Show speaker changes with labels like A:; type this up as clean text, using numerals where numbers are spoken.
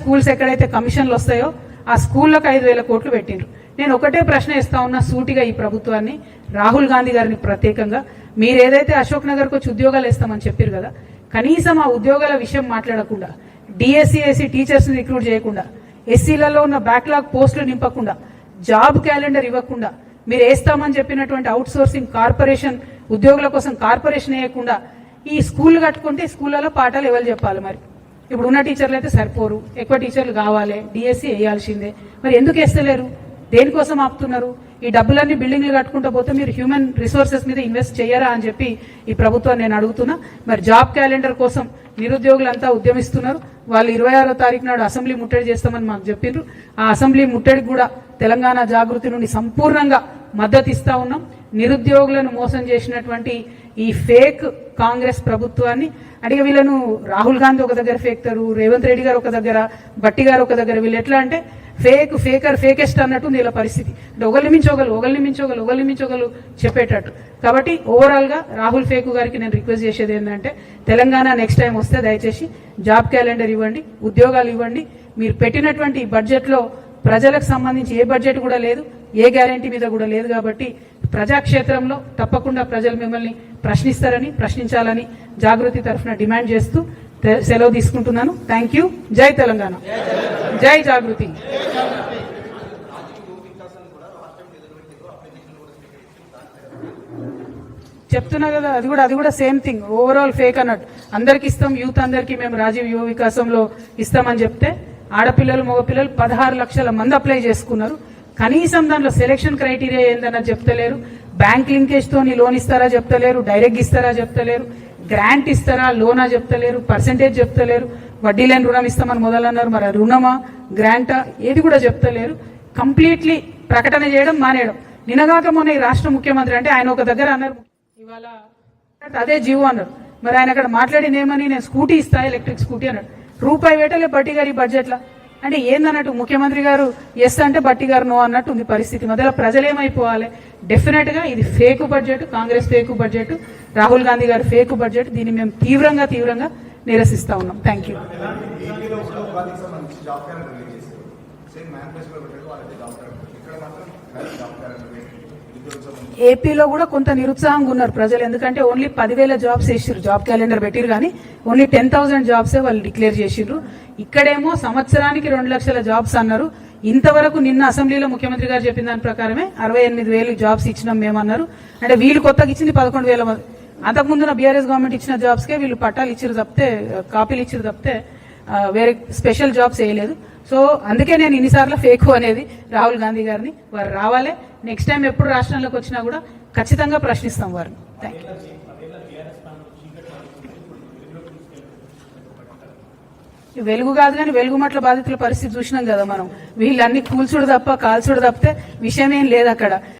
A: Schools ఎక్కడైతే కమిషన్లు వస్తాయో ఆ స్కూళ్ళకు 5,000 కోట్లు పెట్టిండ్రు. నేను ఒకటే ప్రశ్న ఇస్తా ఉన్నా సూటిగా ఈ ప్రభుత్వాన్ని, రాహుల్ గాంధీ గారిని ప్రత్యేకంగా, మీరు ఏదైతే అశోక్ నగర్కి వచ్చి ఉద్యోగాలు ఇస్తామని చెప్పారు కదా, కనీసం ఆ ఉద్యోగాల విషయం మాట్లాడకుండా, డిఎస్సి ఎస్సీ టీచర్స్ని రిక్రూట్ చేయకుండా, ఎస్సీలలో ఉన్న బ్యాక్లాగ్ పోస్టులు నింపకుండా, జాబ్ క్యాలెండర్ ఇవ్వకుండా, మీరు వేస్తామని చెప్పినటువంటి అవుట్ సోర్సింగ్ కార్పొరేషన్ ఉద్యోగుల కోసం కార్పొరేషన్ వేయకుండా ఈ స్కూల్ కట్టుకుంటే స్కూళ్ళలో పాఠాలు ఎవరు చెప్పాలి? మరి ఇప్పుడు ఉన్న టీచర్లు అయితే సరిపోరు, ఎక్కువ టీచర్లు కావాలి, డిఎస్సి వేయాల్సిందే. మరి ఎందుకు వేస్తలేరు? దేనికోసం ఆపుతున్నారు? ఈ డబ్బులన్నీ బిల్డింగ్లు కట్టుకుంటూ పోతే మీరు హ్యూమన్ రిసోర్సెస్ మీద ఇన్వెస్ట్ చేయరా అని చెప్పి ఈ ప్రభుత్వాన్ని నేను అడుగుతున్నా. మరి జాబ్ క్యాలెండర్ కోసం నిరుద్యోగులంతా ఉద్యమిస్తున్నారు. వాళ్ళు 26వ తారీఖు నాడు అసెంబ్లీ ముట్టడి చేస్తామని మాకు చెప్పిండ్రు. ఆ అసెంబ్లీ ముట్టడికి కూడా తెలంగాణ జాగృతి నుండి సంపూర్ణంగా మద్దతు ఇస్తా ఉన్నాం. నిరుద్యోగులను మోసం చేసినటువంటి ఈ ఫేక్ కాంగ్రెస్ ప్రభుత్వాన్ని అడిగే వీళ్ళను రాహుల్ గాంధీ ఒక దగ్గర ఫేక్తారు, రేవంత్ రెడ్డి గారు ఒక దగ్గర, భట్టి గారు ఒక దగ్గర, వీళ్ళు ఎట్లా అంటే ఫేకెస్ట్ అన్నట్టు వీళ్ళ పరిస్థితి. అంటే ఒకరిని మించోగలు చెప్పేటట్టు. కాబట్టి ఓవరాల్ గా రాహుల్ ఫేకు గారికి నేను రిక్వెస్ట్ చేసేది ఏంటంటే, తెలంగాణ నెక్స్ట్ టైం వస్తే దయచేసి జాబ్ క్యాలెండర్ ఇవ్వండి, ఉద్యోగాలు ఇవ్వండి. మీరు పెట్టినటువంటి బడ్జెట్ లో ప్రజలకు సంబంధించి ఏ బడ్జెట్ కూడా లేదు, ఏ గ్యారంటీ మీద కూడా లేదు. కాబట్టి ప్రజాక్షేత్రంలో తప్పకుండా ప్రజలు మిమ్మల్ని ప్రశ్నించాలని జాగృతి తరఫున డిమాండ్ చేస్తూ సెలవు తీసుకుంటున్నాను. Thank you. జై తెలంగాణ, జై జాగృతి. చెప్తున్నా కదా, అది కూడా సేమ్ థింగ్, ఓవరాల్ ఫేక్ అన్నట్టు. అందరికి ఇస్తాం, యూత్ అందరికీ మేము రాజీవ్ యువ వికాసంలో ఇస్తామని చెప్తే ఆడపిల్లలు మగపిల్లలు 16 లక్షల మంది అప్లై చేసుకున్నారు. కనీసం దాంట్లో సెలెక్షన్ క్రైటీరియా ఏందన్నది చెప్తలేరు. బ్యాంక్ లింకేజ్ తోని లోన్ ఇస్తారా చెప్తలేరు, డైరెక్ట్ ఇస్తారా చెప్తలేరు, గ్రాంట్ ఇస్తారా లోనా చెప్తలేరు, పర్సెంటేజ్ చెప్తలేరు, వడ్డీ లేని రుణం ఇస్తామని మొదలన్నారు. మరి రుణమా గ్రాంటా ఏది కూడా చెప్తలేరు. కంప్లీట్లీ ప్రకటన చేయడం మానేయడం. నిన్నగాక మొన్న ఈ రాష్ట్ర ముఖ్యమంత్రి అంటే ఆయన ఒక దగ్గర అన్నారు, ఇవాళ అదే జీవో అన్నారు. మరి ఆయన అక్కడ మాట్లాడినేమని, నేను స్కూటీ ఇస్తా, ఎలక్ట్రిక్ స్కూటీ అన్నాడు. రూపాయి వేటలే బట్టి గారి బడ్జెట్లా అంటే ఏందన్నట్టు? ముఖ్యమంత్రి గారు ఎస్ అంటే బట్టి గారు నో అన్నట్టు ఉంది పరిస్థితి. మొదల ప్రజలేమైపోవాలి? డెఫినెట్ గా ఇది fake budget, Congress fake budget, Rahul Gandhi గారు ఫేక్ బడ్జెట్. దీన్ని మేము తీవ్రంగా నిరసిస్తా ఉన్నాం. Thank you. ఏపీలో కూడా కొంత నిరుత్సాహంగా ఉన్నారు ప్రజలు. ఎందుకంటే ఓన్లీ 10,000 జాబ్స్ వేసిర్రు, జాబ్ క్యాలెండర్ పెట్టిరు, కానీ ఓన్లీ 10,000 జాబ్సే వాళ్ళు డిక్లేర్ చేసిండ్రు. ఇక్కడేమో సంవత్సరానికి 2 లక్షల జాబ్స్ అన్నారు. ఇంతవరకు నిన్న అసెంబ్లీలో ముఖ్యమంత్రి గారు చెప్పిన దాని ప్రకారమే 68,000 జాబ్స్ ఇచ్చినాం మేమన్నారు. అంటే వీళ్ళు కొత్తగా ఇచ్చింది 11,000 మంది. అంతకుముందున బీఆర్ఎస్ గవర్నమెంట్ ఇచ్చిన జాబ్స్ కే వీళ్ళు పట్టాలు ఇచ్చిరు తప్పితే, కాపీలు ఇచ్చిరు తప్పితే వేరే స్పెషల్ జాబ్స్ వేయలేదు. సో అందుకే నేను ఇన్నిసార్లు ఫేక్ అనేది రాహుల్ గాంధీ గారిని. వారు రావాలి, నెక్స్ట్ టైం ఎప్పుడు రాష్ట్రంలోకి వచ్చినా కూడా ఖచ్చితంగా ప్రశ్నిస్తాం వారిని. Thank you. వెలుగు కాదు కానీ వెలుగుమట్ల బాధితుల పరిస్థితి చూసినాం కదా మనం. వీళ్ళన్ని కూల్చుడు తప్ప కాల్చుడు తప్పితే విషయం ఏం లేదు అక్కడ.